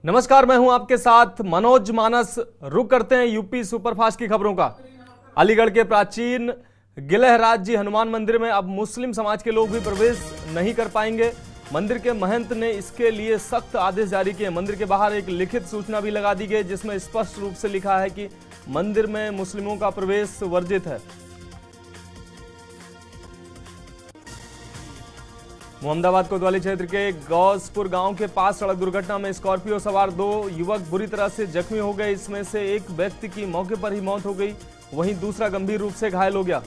नमस्कार, मैं हूं आपके साथ मनोज मानस। रुक करते हैं यूपी सुपरफास्ट की खबरों का। अलीगढ़ के प्राचीन गिलहराज जी हनुमान मंदिर में अब मुस्लिम समाज के लोग भी प्रवेश नहीं कर पाएंगे। मंदिर के महंत ने इसके लिए सख्त आदेश जारी किए। मंदिर के बाहर एक लिखित सूचना भी लगा दी गई जिसमें स्पष्ट रूप से लिखा है कि मंदिर में मुस्लिमों का प्रवेश वर्जित है। मोहम्मदाबाद कोतवाली क्षेत्र के गौसपुर गांव के पास सड़क दुर्घटना में स्कॉर्पियो सवार 2 युवक बुरी तरह से जख्मी हो गए। इसमें से एक व्यक्ति की मौके पर ही मौत हो गई, वहीं दूसरा गंभीर रूप से घायल हो गया।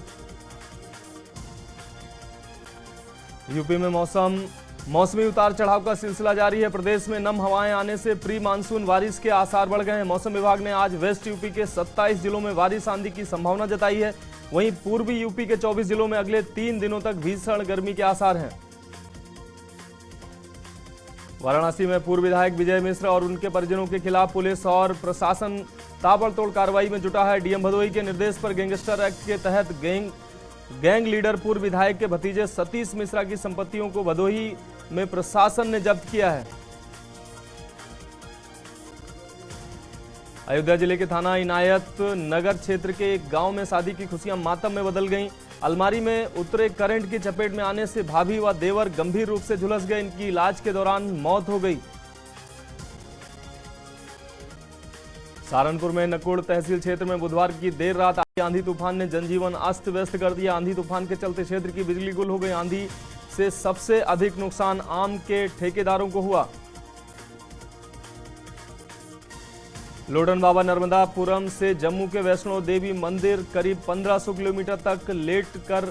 यूपी में मौसमी उतार चढ़ाव का सिलसिला जारी है। प्रदेश में नम हवाएं आने से प्री मानसून बारिश के आसार बढ़ गए हैं। मौसम विभाग ने आज वेस्ट यूपी के 27 जिलों में बारिश आंधी की संभावना जताई है। वहीं पूर्वी यूपी के 24 जिलों में अगले 3 दिनों तक भीषण गर्मी के आसार हैं। वाराणसी में पूर्व विधायक विजय मिश्र और उनके परिजनों के खिलाफ पुलिस और प्रशासन ताबड़तोड़ कार्रवाई में जुटा है। डीएम भदोई के निर्देश पर गैंगस्टर एक्ट के तहत गैंग लीडर पूर्व विधायक के भतीजे सतीश मिश्रा की संपत्तियों को भदोई में प्रशासन ने जब्त किया है। अयोध्या जिले के थाना इनायत नगर क्षेत्र के एक गांव में शादी की खुशियां मातम में बदल गईं। अलमारी में उतरे करंट की चपेट में आने से भाभी व देवर गंभीर रूप से झुलस गए। इनकी इलाज के दौरान मौत हो गई। सहारनपुर में नकुड़ तहसील क्षेत्र में बुधवार की देर रात आई आंधी तूफान ने जनजीवन अस्त व्यस्त कर दिया। आंधी तूफान के चलते क्षेत्र की बिजली गुल हो गई। आंधी से सबसे अधिक नुकसान आम के ठेकेदारों को हुआ। लोटन बाबा नर्मदापुरम से जम्मू के वैष्णो देवी मंदिर करीब 1500 किलोमीटर तक लेट कर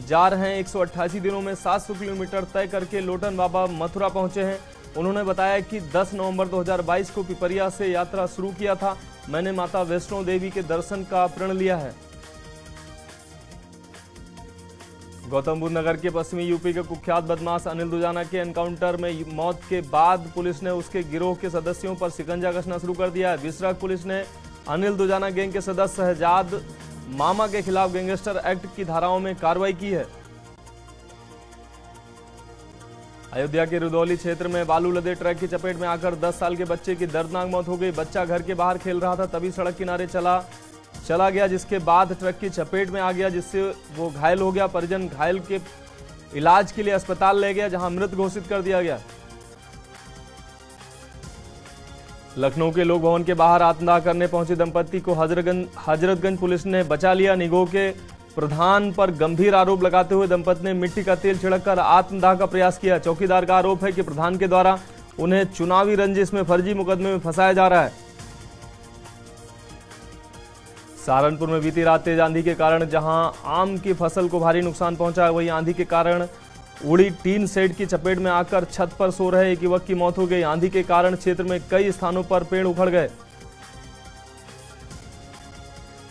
जा रहे हैं। 188 दिनों में 700 किलोमीटर तय करके लोटन बाबा मथुरा पहुंचे हैं। उन्होंने बताया कि 10 नवंबर 2022 को पिपरिया से यात्रा शुरू किया था। मैंने माता वैष्णो देवी के दर्शन का प्रण लिया है। गौतम बुद्ध नगर के पश्चिमी यूपी के कुख्यात बदमाश अनिल दुजाना के एनकाउंटर में मौत के बाद पुलिस ने उसके गिरोह के सदस्यों पर शिकंजा कसना शुरू कर दिया है। विश्राग पुलिस ने अनिल दुजाना गैंग के सदस्य शहजाद मामा के खिलाफ गैंगस्टर एक्ट की धाराओं में कार्रवाई की है। अयोध्या के रुदौली क्षेत्र में बालू लदे ट्रक की चपेट में आकर 10 साल के बच्चे की दर्दनाक मौत हो गई। बच्चा घर के बाहर खेल रहा था, तभी सड़क किनारे चला गया, जिसके बाद ट्रक की चपेट में आ गया, जिससे वो घायल हो गया। परिजन घायल के इलाज के लिए अस्पताल ले गया, जहां मृत घोषित कर दिया गया। लखनऊ के लोक भवन के बाहर आत्मदाह करने पहुंचे दंपति को हजरतगंज पुलिस ने बचा लिया। निगोह के प्रधान पर गंभीर आरोप लगाते हुए दंपति ने मिट्टी का तेल छिड़ककर आत्मदाह का प्रयास किया। चौकीदार का आरोप है कि प्रधान के द्वारा उन्हें चुनावी रंजिश में फर्जी मुकदमे में फंसाया जा रहा है। सहारनपुर में बीती रात तेज आंधी के कारण जहां आम की फसल को भारी नुकसान पहुंचा, वहीं आंधी के कारण उड़ी टीन शेड की चपेट में आकर छत पर सो रहे एक युवक की मौत हो गई। आंधी के कारण क्षेत्र में कई स्थानों पर पेड़ उखड़ गए।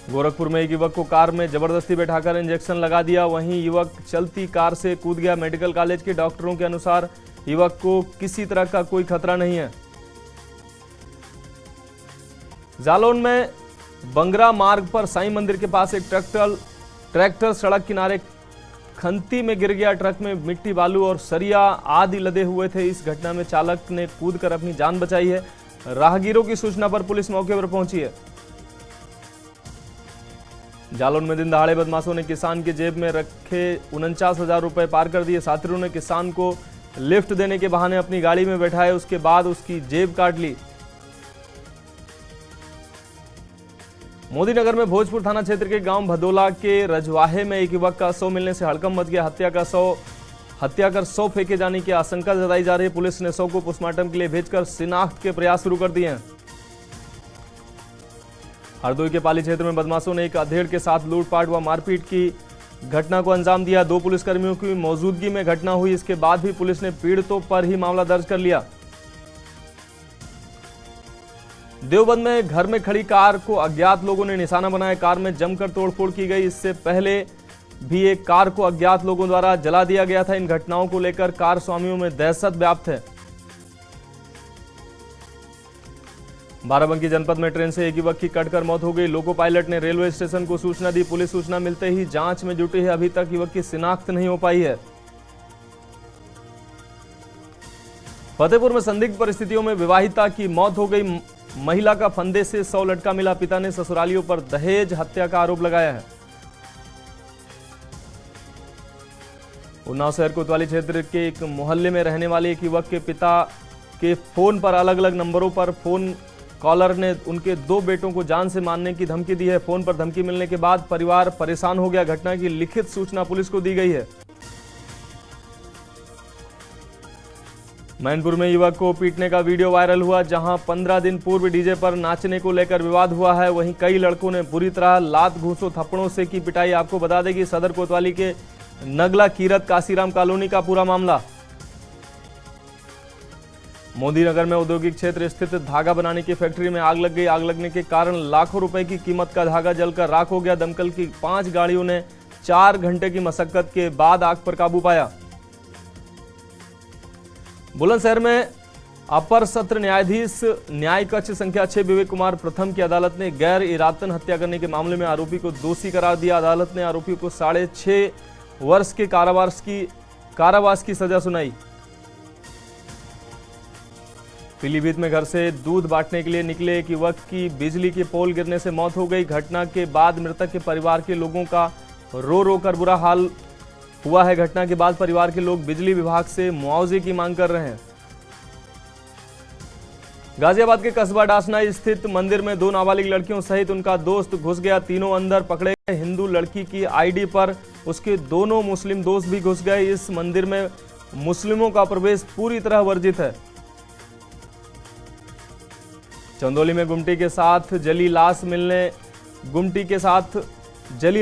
गोरखपुर में एक युवक को कार में जबरदस्ती बैठाकर इंजेक्शन लगा दिया, वहीं युवक चलती कार से कूद गया। मेडिकल कॉलेज के डॉक्टरों के अनुसार युवक को किसी तरह का कोई खतरा नहीं है। जालौन में बंगरा मार्ग पर साईं मंदिर के पास एक ट्रैक्टर सड़क किनारे खंती में गिर गया। ट्रक में मिट्टी, बालू और सरिया आदि लदे हुए थे। इस घटना में चालक ने कूदकर अपनी जान बचाई है। राहगीरों की सूचना पर पुलिस मौके पर पहुंची है। जालौन में दिन दहाड़े बदमाशों ने किसान की जेब में रखे 49,000 रुपए पार कर दिए। साथियों ने किसान को लिफ्ट देने के बहाने अपनी गाड़ी में बैठाया, उसके बाद उसकी जेब काट ली। मोदीनगर में भोजपुर थाना क्षेत्र के गांव भदोला के रजवाहे में एक युवक का शव मिलने से हड़कंप मच गया। हत्या कर शव फेंके जाने की आशंका जताई जा रही है। पुलिस ने शव को पोस्टमार्टम के लिए भेजकर शिनाख्त के प्रयास शुरू कर दिए हैं। हरदोई के पाली क्षेत्र में बदमाशों ने एक अधेड़ के साथ लूटपाट व मारपीट की घटना को अंजाम दिया। 2 पुलिसकर्मियों की मौजूदगी में घटना हुई। इसके बाद भी पुलिस ने पीड़ितों पर ही मामला दर्ज कर लिया। देवबंद में घर में खड़ी कार को अज्ञात लोगों ने निशाना बनाया। कार में जमकर तोड़फोड़ की गई। इससे पहले भी एक कार को अज्ञात लोगों द्वारा जला दिया गया था। इन घटनाओं को लेकर कार स्वामियों में दहशत व्याप्त है। बाराबंकी जनपद में ट्रेन से एक युवक की कटकर मौत हो गई। लोको पायलट ने रेलवे स्टेशन को सूचना दी। पुलिस सूचना मिलते ही जांच में जुटी है। अभी तक युवक की शिनाख्त नहीं हो पाई है। फतेहपुर में संदिग्ध परिस्थितियों में विवाहिता की मौत हो गई। महिला का फंदे से 100 लटका मिला। पिता ने ससुरालियों पर दहेज हत्या का आरोप लगाया है। उन्नाव शहर कोतवाली क्षेत्र के एक मोहल्ले में रहने वाले एक युवक के पिता के फोन पर अलग अलग नंबरों पर फोन कॉलर ने उनके 2 बेटों को जान से मारने की धमकी दी है। फोन पर धमकी मिलने के बाद परिवार परेशान हो गया। घटना की लिखित सूचना पुलिस को दी गई है। मैनपुर में युवक को पीटने का वीडियो वायरल हुआ, जहां 15 दिन पूर्व डीजे पर नाचने को लेकर विवाद हुआ है। वहीं कई लड़कों ने बुरी तरह लात घूंसों थप्पड़ों से की पिटाई। आपको बता दें कि सदर कोतवाली के नगला कीरत काशीराम कॉलोनी का पूरा मामला। मोदी नगर में औद्योगिक क्षेत्र स्थित धागा बनाने की फैक्ट्री में आग लग गई। आग लगने के कारण लाखों रुपए की कीमत का धागा जलकर राख हो गया। दमकल की 5 गाड़ियों ने 4 घंटे की मशक्कत के बाद आग पर काबू पाया। बुलंदशहर में अपर सत्र न्यायाधीश न्याय कक्ष संख्या 6 विवेक कुमार प्रथम की अदालत ने गैर इरादतन हत्या करने के मामले में आरोपी को दोषी करार दिया। अदालत ने आरोपी को 6.5 वर्ष के कारावास की सजा सुनाई। पीलीभीत में घर से दूध बांटने के लिए निकले एक युवक की बिजली के पोल गिरने से मौत हो गई। घटना के बाद मृतक के परिवार के लोगों का रो रो कर बुरा हाल हुआ है। घटना के बाद परिवार के लोग बिजली विभाग से मुआवजे की मांग कर रहे हैं। गाजियाबाद के कस्बा डासना स्थित मंदिर में 2 नाबालिग लड़कियों सहित उनका दोस्त घुस गया। तीनों अंदर पकड़े गए। हिंदू लड़की की आईडी पर उसके दोनों मुस्लिम दोस्त भी घुस गए। इस मंदिर में मुस्लिमों का प्रवेश पूरी तरह वर्जित है। चंदौली में गुमटी के साथ जली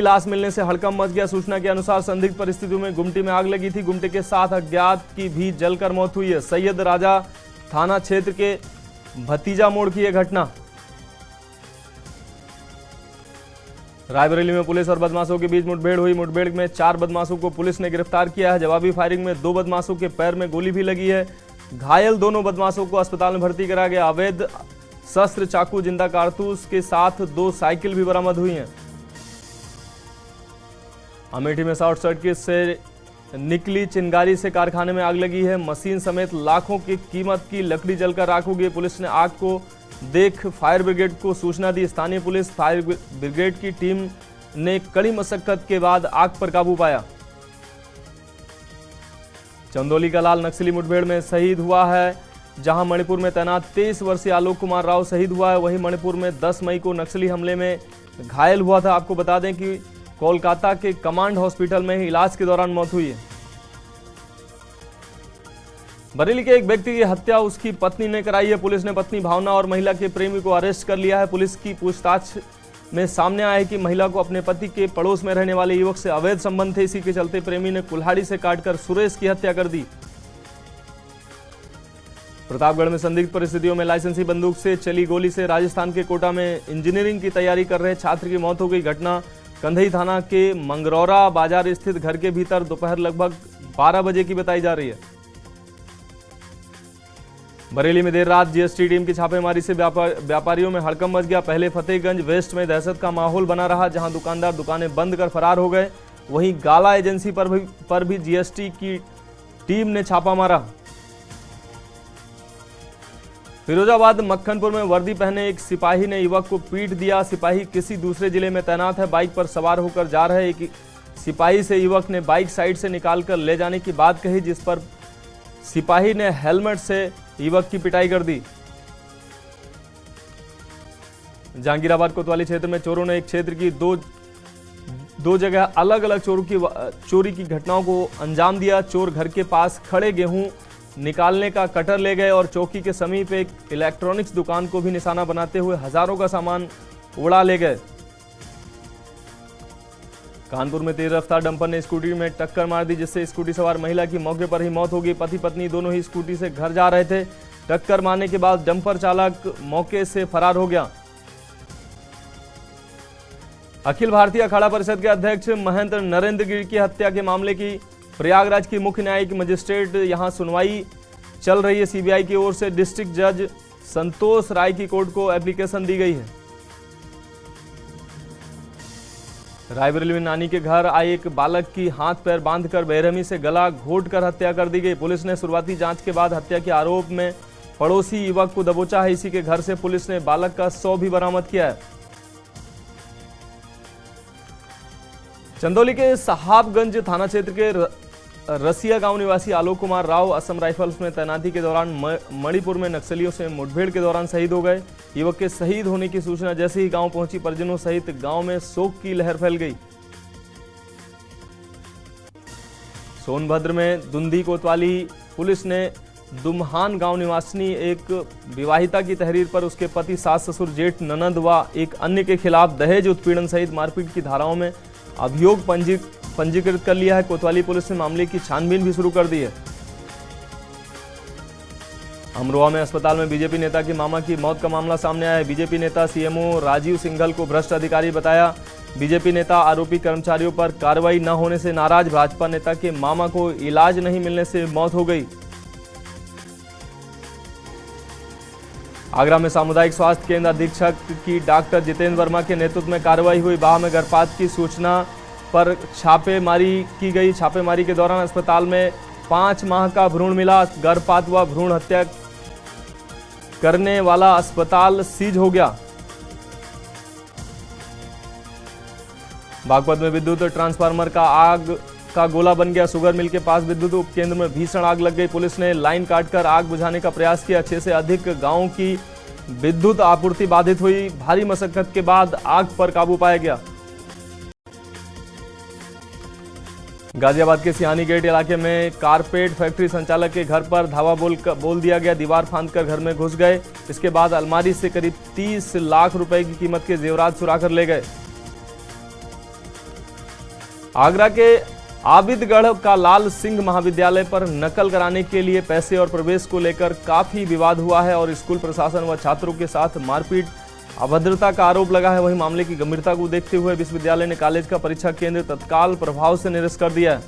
लाश मिलने से हड़कंप मच गया। सूचना के अनुसार संदिग्ध परिस्थितियों में गुमटी में आग लगी थी। गुमटी के साथ अज्ञात की भी जलकर मौत हुई है। सैयद राजा थाना क्षेत्र के भतीजा मोड़ की यह घटना। रायबरेली में पुलिस और बदमाशों के बीच मुठभेड़ हुई। मुठभेड़ में 4 बदमाशों को पुलिस ने गिरफ्तार किया है। जवाबी फायरिंग में 2 बदमाशों के पैर में गोली भी लगी है। घायल दोनों बदमाशों को अस्पताल में भर्ती कराया गया। अवैध शस्त्र, चाकू, जिंदा कारतूस के साथ 2 साइकिल भी बरामद हुई हैं। अमेठी में शॉर्ट सर्किट से निकली चिंगारी से कारखाने में आग लगी है। मशीन समेत लाखों की कीमत की लकड़ी जलकर राख हो गई। पुलिस ने आग को देख फायर ब्रिगेड को सूचना दी। स्थानीय पुलिस फायर ब्रिगेड की टीम ने कड़ी मशक्कत के बाद आग पर काबू पाया। चंदौली का लाल नक्सली मुठभेड़ में शहीद हुआ है। जहां मणिपुर में तैनात 23 वर्षीय आलोक कुमार राव शहीद हुआ है, वहीं मणिपुर में 10 मई को नक्सली हमले में घायल हुआ था। आपको बता दें कि कोलकाता के कमांड हॉस्पिटल में इलाज के दौरान मौत हुई है। बरेली के एक व्यक्ति की हत्या उसकी पत्नी ने कराई है। पुलिस ने पत्नी भावना और महिला के प्रेमी को अरेस्ट कर लिया है। पुलिस की पूछताछ में सामने आया है कि महिला को अपने पति के पड़ोस में रहने वाले युवक से अवैध संबंध थे। इसी के चलते प्रेमी ने कुल्हाड़ी से काटकर सुरेश की हत्या कर दी। प्रतापगढ़ में संदिग्ध परिस्थितियों में लाइसेंसी बंदूक से चली गोली से राजस्थान के कोटा में इंजीनियरिंग की तैयारी कर रहे छात्र की मौत हो गई। घटना कंधई थाना के मंगरौरा बाजार स्थित घर के भीतर दोपहर लगभग 12 बजे की बताई जा रही है। बरेली में देर रात जीएसटी टीम की छापेमारी से व्यापारियों में हड़कंप मच गया। पहले फतेहगंज वेस्ट में दहशत का माहौल बना रहा, जहां दुकानदार दुकानें बंद कर फरार हो गए। वहीं गाला एजेंसी पर भी जीएसटी की टीम ने छापा मारा। फिरोजाबाद मक्खनपुर में वर्दी पहने एक सिपाही ने युवक को पीट दिया। सिपाही किसी दूसरे जिले में तैनात है। बाइक पर सवार होकर जा रहे एक सिपाही से युवक ने बाइक साइड से निकालकर ले जाने की बात कही, जिस पर सिपाही ने हेलमेट से युवक की पिटाई कर दी। जहांगीराबाद कोतवाली क्षेत्र में चोरों ने एक क्षेत्र की दो जगह अलग अलग चोरी की घटनाओं को अंजाम दिया। चोर घर के पास खड़े गेहूं निकालने का कटर ले गए और चौकी के समीप एक इलेक्ट्रॉनिक्स दुकान को भी निशाना बनाते हुए हजारों का सामान उड़ा ले गए। कानपुर में तेज रफ्तार डंपर ने स्कूटी में टक्कर मार दी, जिससे स्कूटी सवार महिला की मौके पर ही मौत हो गई। पति पत्नी दोनों ही स्कूटी से घर जा रहे थे। टक्कर मारने के बाद डंपर चालक मौके से फरार हो गया। अखिल भारतीय अखाड़ा परिषद के अध्यक्ष महंत नरेंद्र गिरी की हत्या के मामले की प्रयागराज की मुख्य न्यायिक मजिस्ट्रेट यहां सुनवाई चल रही है। सीबीआई की ओर से डिस्ट्रिक्ट जज संतोष राय की कोर्ट को एप्लीकेशन दी गई है। रायबरेली में नानी के घर आए एक बालक की हाथ पैर बांधकर बेरहमी से गला घोंटकर हत्या कर दी गई। पुलिस ने शुरुआती जांच के बाद हत्या के आरोप में पड़ोसी युवक को दबोचा है। इसी के घर से पुलिस ने बालक का शव भी बरामद किया है। चंदौली के साहबगंज थाना क्षेत्र के रसिया गांव निवासी आलोक कुमार राव असम राइफल्स में तैनाती के दौरान मणिपुर में नक्सलियों से मुठभेड़ के दौरान शहीद हो गए। युवक के शहीद होने की सूचना जैसे ही गांव पहुंची, परिजनों सहित गांव में शोक की लहर फैल गई। सोनभद्र में दुंदी कोतवाली पुलिस ने दुम्हान गांव निवासिनी एक विवाहिता की तहरीर पर उसके पति, सास, ससुर, जेठ, ननद व एक अन्य के खिलाफ दहेज उत्पीड़न सहित मारपीट की धाराओं में अभियोग पंजीकृत कर लिया है। कोतवाली पुलिस ने मामले की छानबीन भी शुरू कर दी है। अमरोहा में अस्पताल में बीजेपी नेता की मामा की मौत का मामला सामने आया है। बीजेपी नेता सीएमओ राजीव सिंघल को भ्रष्ट अधिकारी बताया। बीजेपी नेता आरोपी कर्मचारियों पर कार्रवाई न होने से नाराज। भाजपा नेता के मामा को इलाज नहीं मिलने से मौत हो गई। आगरा में सामुदायिक स्वास्थ्य केंद्र अधीक्षक की डॉक्टर जितेंद्र वर्मा के नेतृत्व में कार्रवाई हुई। बाह में गर्भपात की सूचना पर छापेमारी की गई। छापेमारी के दौरान अस्पताल में 5 माह का भ्रूण मिला। गर्भपात व भ्रूण हत्या करने वाला अस्पताल सीज हो गया। बागपत में विद्युत ट्रांसफार्मर का आग का गोला बन गया। शुगर मिल के पास विद्युत उपकेंद्र में भीषण आग लग गई। पुलिस ने लाइन काटकर आग बुझाने का प्रयास किया। 6 से अधिक गांवों की विद्युत आपूर्ति बाधित हुई। भारी मशक्कत के बाद आग पर काबू पाया गया। गाजियाबाद के सिहानी गेट इलाके में कारपेट फैक्ट्री संचालक के घर पर धावा बोल दिया गया। दीवार फांदकर घर में घुस गए। इसके बाद अलमारी से करीब 30 लाख रुपए की कीमत के जेवरात चुरा कर ले गए। आगरा के आबिदगढ़ का लाल सिंह महाविद्यालय पर नकल कराने के लिए पैसे और प्रवेश को लेकर काफी विवाद हुआ है और स्कूल प्रशासन व छात्रों के साथ मारपीट, अभद्रता का आरोप लगा है। वहीं मामले की गंभीरता को देखते हुए विश्वविद्यालय ने कॉलेज का परीक्षा केंद्र तत्काल प्रभाव से निरस्त कर दिया है।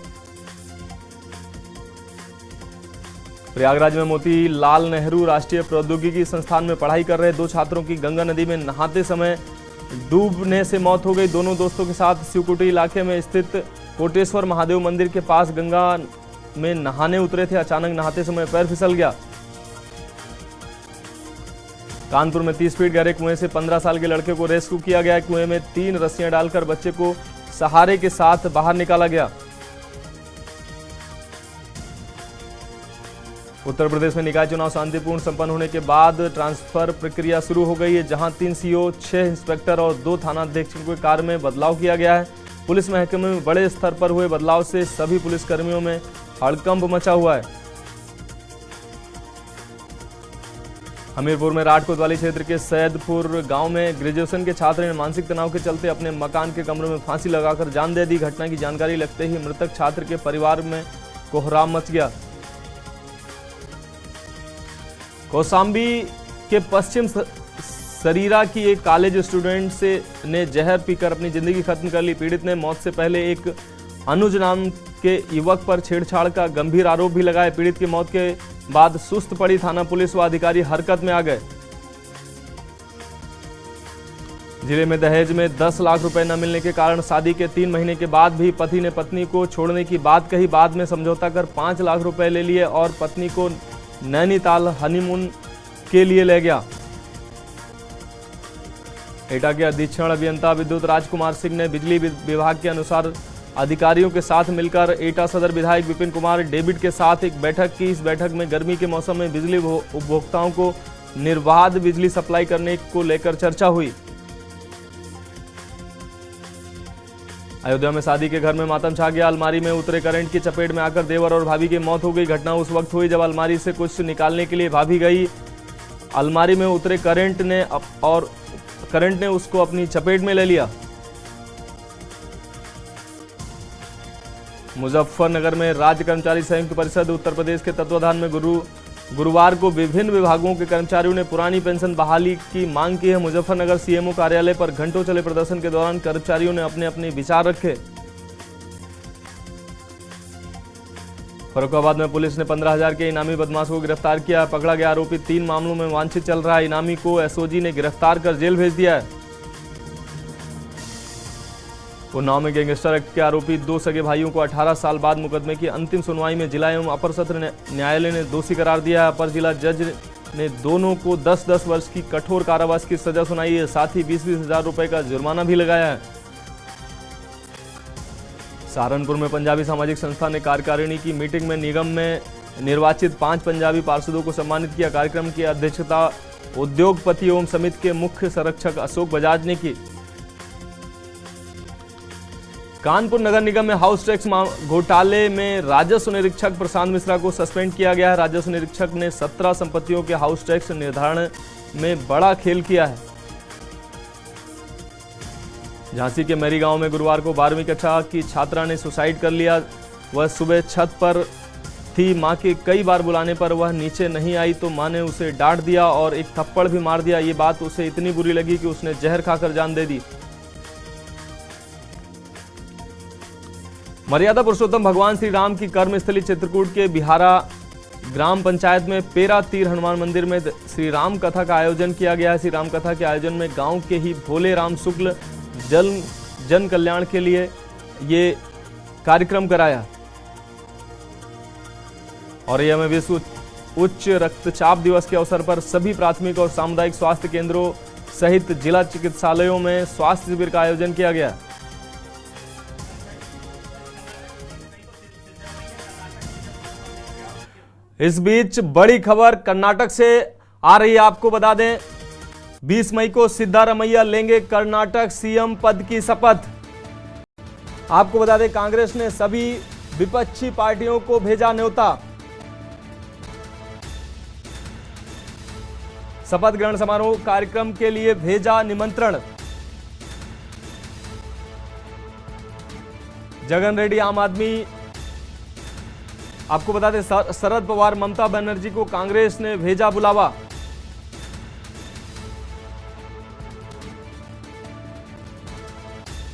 प्रयागराज में मोतीलाल नेहरू राष्ट्रीय प्रौद्योगिकी संस्थान में पढ़ाई कर रहे 2 छात्रों की गंगा नदी में नहाते समय डूबने से मौत हो गई। दोनों दोस्तों के साथ शिवकुटी इलाके में स्थित कोटेश्वर महादेव मंदिर के पास गंगा में नहाने उतरे थे। अचानक नहाते समय पैर फिसल गया। कानपुर में 30 फीट गहरे कुएं से 15 साल के लड़के को रेस्क्यू किया गया। कुएं में 3 रस्सियां डालकर बच्चे को सहारे के साथ बाहर निकाला गया। उत्तर प्रदेश में निकाय चुनाव शांतिपूर्ण संपन्न होने के बाद ट्रांसफर प्रक्रिया शुरू हो गई है, जहां 3 सीओ, 6 इंस्पेक्टर और 2 थानाध्यक्षों के कार्य में बदलाव किया गया है। पुलिस महकमे में बड़े स्तर पर हुए बदलाव से सभी पुलिसकर्मियों में हड़कंप मचा हुआ है। हमीरपुर में राठ कोतवाली क्षेत्र के सैदपुर गांव में ग्रेजुएशन के छात्र ने मानसिक तनाव के चलते अपने मकान के कमरे में फांसी लगाकर जान दे दी। घटना की जानकारी लगते ही मृतक छात्र के परिवार में कोहराम मच गया। कौशाम्बी के पश्चिम सरीरा की एक कॉलेज स्टूडेंट ने जहर पीकर अपनी जिंदगी खत्म कर ली। पीड़ित ने मौत से पहले एक अनुज नाम के युवक पर छेड़छाड़ का गंभीर आरोप भी लगाया। पीड़ित की मौत के बाद सुस्त पड़ी थाना पुलिस व अधिकारी हरकत में आ गए। जिले में दहेज में 10 लाख रुपए न मिलने के कारण शादी के 3 महीने के बाद भी पति ने पत्नी को छोड़ने की बात कही। बाद में समझौता कर 5 लाख रुपए ले लिए और पत्नी को नैनीताल हनीमून के लिए ले गया। एटा के अधीक्षण अभियंता विद्युत राजकुमार सिंह ने बिजली विभाग के अनुसार अधिकारियों के साथ मिलकर एटा सदर विधायक विपिन कुमार डेविड के साथ एक बैठक की। इस बैठक में गर्मी के मौसम में बिजली उपभोक्ताओं को निर्बाध बिजली सप्लाई करने को लेकर चर्चा हुई। अयोध्या में शादी के घर में मातम छा गया। अलमारी में उतरे करंट की चपेट में आकर देवर और भाभी की मौत हो गई। घटना उस वक्त हुई जब अलमारी से कुछ निकालने के लिए भाभी गई। अलमारी में उतरे करंट ने उसको अपनी चपेट में ले लिया। मुजफ्फरनगर में राज्य कर्मचारी संयुक्त परिषद उत्तर प्रदेश के तत्वाधान में गुरुवार को विभिन्न विभागों के कर्मचारियों ने पुरानी पेंशन बहाली की मांग की है। मुजफ्फरनगर सीएमओ कार्यालय पर घंटों चले प्रदर्शन के दौरान कर्मचारियों ने अपने अपने विचार रखे। फर्रुखाबाद में पुलिस ने 15,000 के इनामी बदमाश को गिरफ्तार किया। पकड़ा गया आरोपी 3 मामलों में वांछित चल रहा है। इनामी को एसओजी ने गिरफ्तार कर जेल भेज दिया है। उन्नाव में गैंगस्टर एक्ट के आरोपी 2 सगे भाइयों को 18 साल बाद मुकदमे की अंतिम सुनवाई में जिला एवं अपर सत्र न्यायालय ने दोषी करार दिया। अपर जिला जज ने दोनों को 10-10 वर्ष की कठोर कारावास की सजा सुनाई है, साथ ही 20-20 हजार रुपए का जुर्माना भी लगाया है। सहारनपुर में पंजाबी सामाजिक संस्था ने कार्यकारिणी की मीटिंग में निगम में निर्वाचित 5 पंजाबी पार्षदों को सम्मानित किया। कार्यक्रम की अध्यक्षता उद्योगपति एवं समिति के मुख्य संरक्षक अशोक बजाज ने की। कानपुर नगर निगम में हाउस टैक्स घोटाले में राजस्व निरीक्षक प्रशांत मिश्रा को सस्पेंड किया गया है। राजस्व निरीक्षक ने 17 संपत्तियों के हाउस टैक्स निर्धारण में बड़ा खेल किया है। झांसी के मेरी गांव में गुरुवार को 12वीं कक्षा की छात्रा ने सुसाइड कर लिया। वह सुबह छत पर थी, मां के कई बार बुलाने पर वह नीचे नहीं आई तो मां ने उसे डांट दिया और एक थप्पड़ भी मार दिया। ये बात उसे इतनी बुरी लगी कि उसने जहर खाकर जान दे दी। मर्यादा पुरुषोत्तम भगवान श्री राम की कर्मस्थली चित्रकूट के बिहारा ग्राम पंचायत में पेरा तीर हनुमान मंदिर में श्री राम कथा का आयोजन किया गया है। श्री राम कथा के आयोजन में गांव के ही भोले राम शुक्ल जन कल्याण के लिए ये कार्यक्रम कराया। और यह में विश्व उच्च रक्तचाप दिवस के अवसर पर सभी प्राथमिक और सामुदायिक स्वास्थ्य केंद्रों सहित जिला चिकित्सालयों में स्वास्थ्य शिविर का आयोजन किया गया। इस बीच बड़ी खबर कर्नाटक से आ रही है। आपको बता दें 20 मई को सिद्धारमैया लेंगे कर्नाटक सीएम पद की शपथ। आपको बता दें कांग्रेस ने सभी विपक्षी पार्टियों को भेजा न्योता। शपथ ग्रहण समारोह कार्यक्रम के लिए भेजा निमंत्रण। जगन रेड्डी आम आदमी, आपको बता दें शरद पवार ममता बनर्जी को कांग्रेस ने भेजा बुलावा।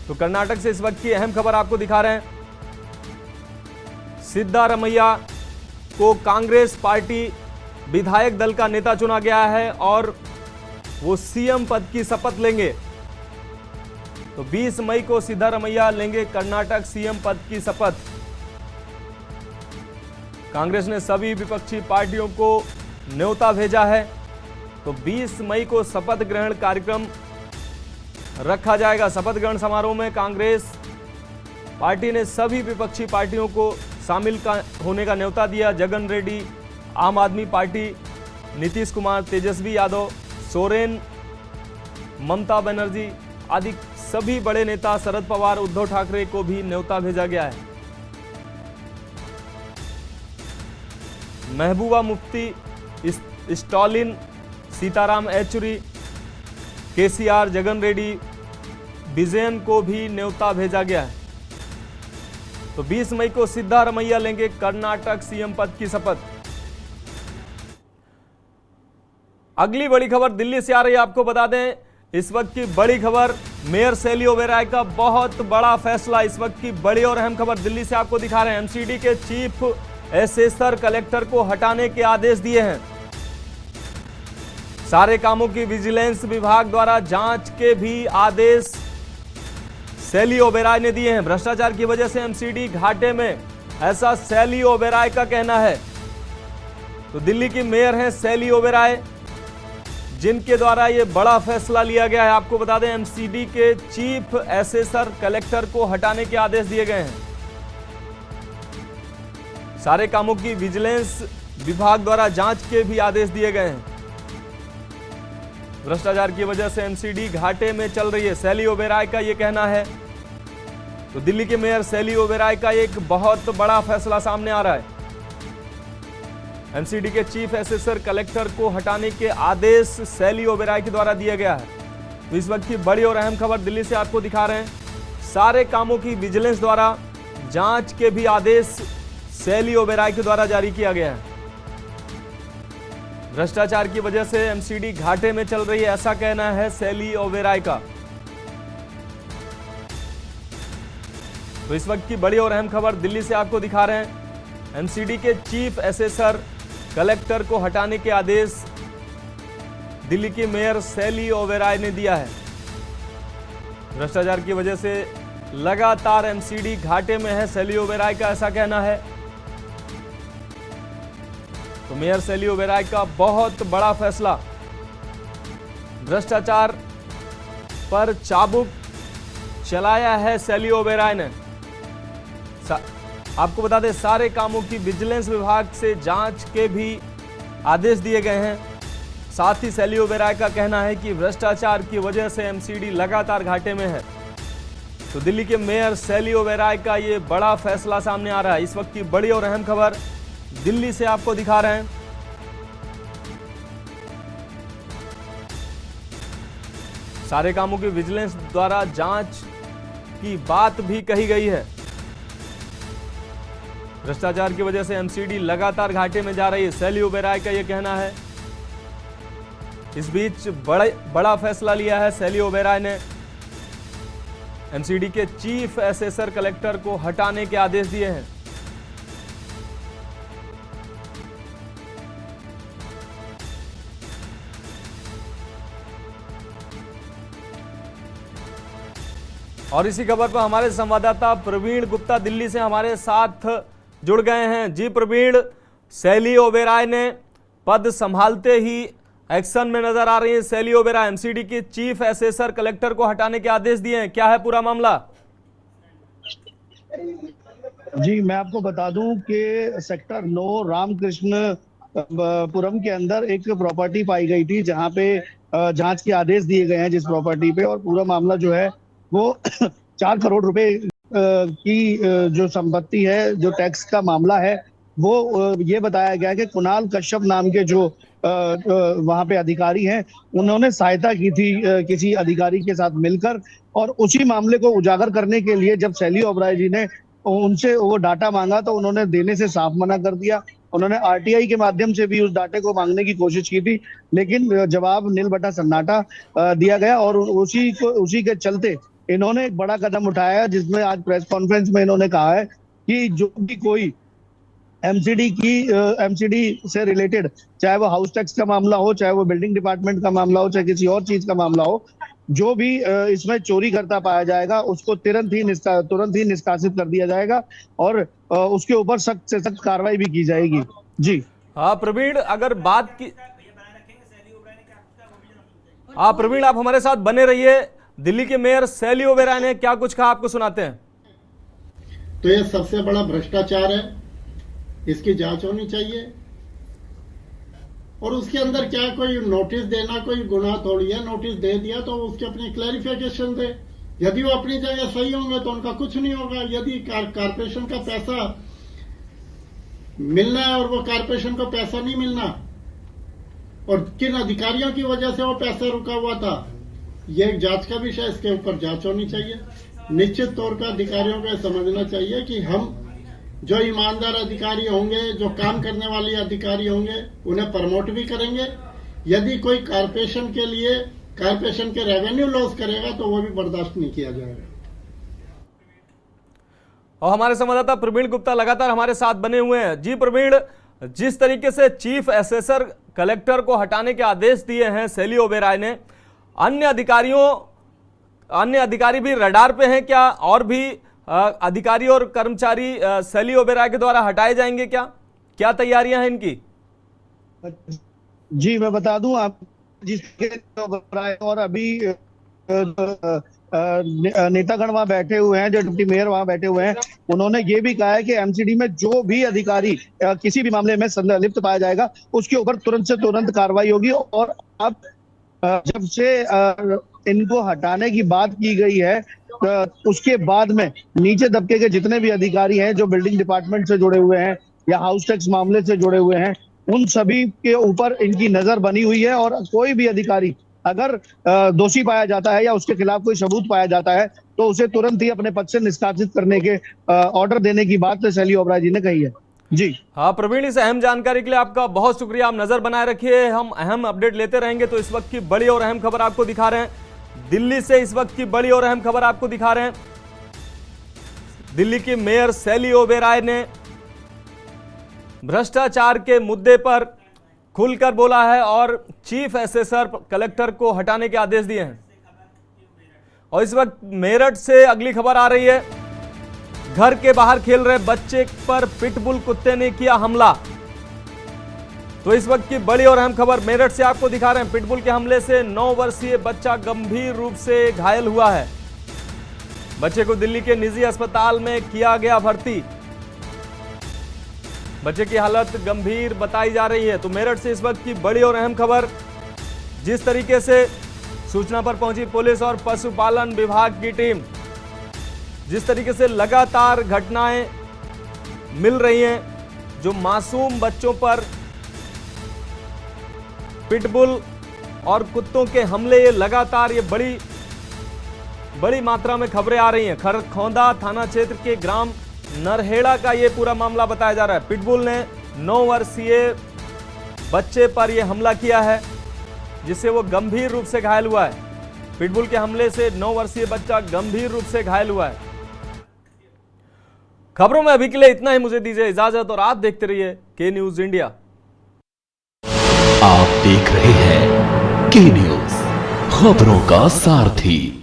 तो कर्नाटक से इस वक्त की अहम खबर आपको दिखा रहे हैं। सिद्धारमैया को कांग्रेस पार्टी विधायक दल का नेता चुना गया है और वो सीएम पद की शपथ लेंगे। तो 20 मई को सिद्धारमैया लेंगे कर्नाटक सीएम पद की शपथ। कांग्रेस ने सभी विपक्षी पार्टियों को न्योता भेजा है। तो 20 मई को शपथ ग्रहण कार्यक्रम रखा जाएगा। शपथ ग्रहण समारोह में कांग्रेस पार्टी ने सभी विपक्षी पार्टियों को शामिल होने का न्योता दिया। जगन रेड्डी आम आदमी पार्टी, नीतीश कुमार, तेजस्वी यादव, सोरेन, ममता बनर्जी आदि सभी बड़े नेता, शरद पवार, उद्धव ठाकरे को भी न्योता भेजा गया है। महबूबा मुफ्ती, स्टालिन, सीताराम येचुरी, केसीआर, जगन रेड्डी, विजयन को भी न्योता भेजा गया है। तो 20 मई को सिद्धारमैया लेंगे कर्नाटक सीएम पद की शपथ। अगली बड़ी खबर दिल्ली से आ रही है। आपको बता दें इस वक्त की बड़ी खबर, मेयर शैली ओबेरॉय का बहुत बड़ा फैसला। इस वक्त की बड़ी और अहम खबर दिल्ली से आपको दिखा रहे हैं। एमसीडी के चीफ एसेसर कलेक्टर को हटाने के आदेश दिए हैं। सारे कामों की विजिलेंस विभाग द्वारा जांच के भी आदेश शैली ओबेरॉय ने दिए हैं। भ्रष्टाचार की वजह से एमसीडी घाटे में, ऐसा शैली ओबेरॉय का कहना है। तो दिल्ली की मेयर हैं शैली ओबेरॉय, जिनके द्वारा यह बड़ा फैसला लिया गया है। आपको बता दें एमसीडी के चीफ एसेसर कलेक्टर को हटाने के आदेश दिए गए हैं। सारे कामों की विजिलेंस विभाग द्वारा जांच के भी आदेश दिए गए हैं। भ्रष्टाचार की वजह से एमसीडी घाटे में चल रही है, शैली ओबेरॉय का यह कहना है। तो दिल्ली के मेयर शैली ओबेरॉय का एक बहुत बड़ा फैसला सामने आ रहा है। एमसीडी के चीफ एसेसर कलेक्टर को हटाने के आदेश शैली ओबेरॉय के द्वारा दिया गया है। तो इस वक्त की बड़ी और अहम खबर दिल्ली से आपको दिखा रहे हैं। सारे कामों की विजिलेंस द्वारा जांच के भी आदेश शैली ओबेरॉय के द्वारा जारी किया गया है। भ्रष्टाचार की वजह से एमसीडी घाटे में चल रही है, ऐसा कहना है शैली ओबेरॉय का। तो इस वक्त की बड़ी और अहम खबर दिल्ली से आपको दिखा रहे हैं। एमसीडी के चीफ एसेसर कलेक्टर को हटाने के आदेश दिल्ली की मेयर शैली ओबेरॉय ने दिया है। भ्रष्टाचार की वजह से लगातार एमसीडी घाटे में है, सैली ओबेरॉय का ऐसा कहना है। तो मेयर सैली ओबेरॉय का बहुत बड़ा फैसला, भ्रष्टाचार पर चाबुक चलाया है सैली ओबेरॉय ने। आपको बता दें, सारे कामों की विजिलेंस विभाग से जांच के भी आदेश दिए गए हैं। साथ ही सैली ओबेरॉय का कहना है कि भ्रष्टाचार की वजह से एमसीडी लगातार घाटे में है। तो दिल्ली के मेयर सैली ओबेरॉय का ये बड़ा फैसला सामने आ रहा है। इस वक्त की बड़ी और अहम खबर दिल्ली से आपको दिखा रहे हैं। सारे कामों की विजिलेंस द्वारा जांच की बात भी कही गई है। भ्रष्टाचार की वजह से एमसीडी लगातार घाटे में जा रही है, सैली ओबेरॉय का यह कहना है। इस बीच बड़ा फैसला लिया है सैली ओबेरॉय ने। एमसीडी के चीफ एसेसर कलेक्टर को हटाने के आदेश दिए हैं। और इसी खबर पर हमारे संवाददाता प्रवीण गुप्ता दिल्ली से हमारे साथ जुड़ गए हैं। जी प्रवीण, सैली ओबेरॉय ने पद संभालते ही एक्शन में नजर आ रही है सैली ओबेरॉय। एमसीडी की चीफ एसेसर कलेक्टर को हटाने के आदेश दिए हैं, क्या है पूरा मामला? जी, मैं आपको बता दूं कि सेक्टर 9 रामकृष्ण पुरम के अंदर एक प्रॉपर्टी पाई गई थी, जहां पे जांच के आदेश दिए गए हैं जिस प्रॉपर्टी पे, और पूरा मामला जो है वो 4 करोड़ रुपए की जो संपत्ति है, जो टैक्स का मामला है, वो ये बताया गया कि कुणाल कश्यप नाम के जो वहां पे अधिकारी हैं, उन्होंने सहायता की थी किसी अधिकारी के साथ मिलकर। और उसी मामले को उजागर करने के लिए जब सैली ओबेरॉय जी ने उनसे वो डाटा मांगा तो उन्होंने देने से साफ मना कर दिया। उन्होंने आरटीआई के माध्यम से भी उस डाटे को मांगने की कोशिश की थी, लेकिन जवाब नील बटा सन्नाटा दिया गया। और उसी के चलते इन्होंने एक बड़ा कदम उठाया, जिसमें आज प्रेस कॉन्फ्रेंस में इन्होंने कहा है कि जो भी कोई एमसीडी से रिलेटेड, चाहे वो हाउस टैक्स का मामला हो, चाहे वो बिल्डिंग डिपार्टमेंट का मामला हो, चाहे किसी और चीज का मामला हो, जो भी इसमें चोरी करता पाया जाएगा उसको तुरंत ही निष्कासित कर दिया जाएगा और उसके ऊपर सख्त से सख्त कार्रवाई भी की जाएगी। जी हाँ प्रवीण, अगर बात की प्रवीण आप हमारे साथ बने रहिए। दिल्ली के मेयर सैली ओबेरॉय ने क्या कुछ कहा, आपको सुनाते हैं। तो ये सबसे बड़ा भ्रष्टाचार है, इसकी जांच होनी चाहिए। और उसके अंदर क्या कोई नोटिस देना कोई गुनाह थोड़ी है, नोटिस दे दिया तो उसके अपनी क्लैरिफिकेशन दे। यदि वो अपनी जगह सही होंगे तो उनका कुछ नहीं होगा। यदि कारपोरेशन का पैसा मिलना है और वो कारपोरेशन को पैसा नहीं मिलना, और किन अधिकारियों की वजह से वो पैसा रुका हुआ था, ये एक जांच का विषय, इसके ऊपर जांच होनी चाहिए। निश्चित तौर पर अधिकारियों को समझना चाहिए कि हम जो ईमानदार अधिकारी होंगे, जो काम करने वाले अधिकारी होंगे, उन्हें प्रमोट भी करेंगे। यदि कोई कारपोरेशन के लिए कारपोरेशन के रेवेन्यू लॉस करेगा तो वो भी बर्दाश्त नहीं किया जाएगा। और हमारे संवाददाता प्रवीण गुप्ता लगातार हमारे साथ बने हुए हैं। जी प्रवीण, जिस तरीके से चीफ एसेसर कलेक्टर को हटाने के आदेश दिए हैं सैली ओबेरॉय ने, अन्य अधिकारी भी रडार पे हैं क्या? और भी अधिकारी और कर्मचारी सैली ओबेरॉय के द्वारा हटाए जाएंगे क्या? क्या तैयारियां हैं इनकी? जी मैं बता दूं आप, जिसके और अभी नेतागण वहां बैठे हुए हैं, जो डिप्टी मेयर वहां बैठे हुए हैं, उन्होंने ये भी कहा है कि एमसीडी में जो भी अधिकारी किसी भी मामले में संलिप्त पाया जाएगा उसके ऊपर तुरंत से तुरंत कार्रवाई होगी। और अब जब से इनको हटाने की बात की गई है, उसके बाद में नीचे दबके के जितने भी अधिकारी हैं जो बिल्डिंग डिपार्टमेंट से जुड़े हुए हैं या हाउस टैक्स मामले से जुड़े हुए हैं, उन सभी के ऊपर इनकी नजर बनी हुई है। और कोई भी अधिकारी अगर दोषी पाया जाता है या उसके खिलाफ कोई सबूत पाया जाता है तो उसे तुरंत ही अपने पद से निष्कासित करने के ऑर्डर देने की बात सैली ओबेरॉय जी ने कही है। जी हाँ प्रवीण, इस अहम जानकारी के लिए आपका बहुत शुक्रिया। आप नजर बनाए रखिए, हम अहम अपडेट लेते रहेंगे। तो इस वक्त की बड़ी और अहम खबर आपको दिखा रहे हैं दिल्ली से। इस वक्त की बड़ी और अहम खबर आपको दिखा रहे हैं दिल्ली की मेयर सैली ओबेरॉय ने भ्रष्टाचार के मुद्दे पर खुलकर बोला है और चीफ एसेसर कलेक्टर को हटाने के आदेश दिए हैं। और इस वक्त मेरठ से अगली खबर आ रही है। घर के बाहर खेल रहे बच्चे पर पिटबुल कुत्ते ने किया हमला। तो इस वक्त की बड़ी और अहम खबर मेरठ से आपको दिखा रहे हैं। पिटबुल के हमले से 9 वर्षीय बच्चा गंभीर रूप से घायल हुआ है। बच्चे को दिल्ली के निजी अस्पताल में किया गया भर्ती। बच्चे की हालत गंभीर बताई जा रही है। तो मेरठ से इस वक्त की बड़ी और अहम खबर, जिस तरीके से सूचना पर पहुंची पुलिस और पशुपालन विभाग की टीम, जिस तरीके से लगातार घटनाएं मिल रही हैं जो मासूम बच्चों पर पिटबुल और कुत्तों के हमले, ये लगातार ये बड़ी मात्रा में खबरें आ रही हैं। खरखौंदा थाना क्षेत्र के ग्राम नरहेड़ा का ये पूरा मामला बताया जा रहा है। पिटबुल ने 9 वर्षीय बच्चे पर यह हमला किया है, जिससे वो गंभीर रूप से घायल हुआ है। पिटबुल के हमले से 9 वर्षीय बच्चा गंभीर रूप से घायल हुआ है। खबरों में अभी के लिए इतना ही। मुझे दीजिए इजाजत और आप देखते रहिए के न्यूज इंडिया। आप देख रहे हैं के न्यूज, खबरों का सारथी।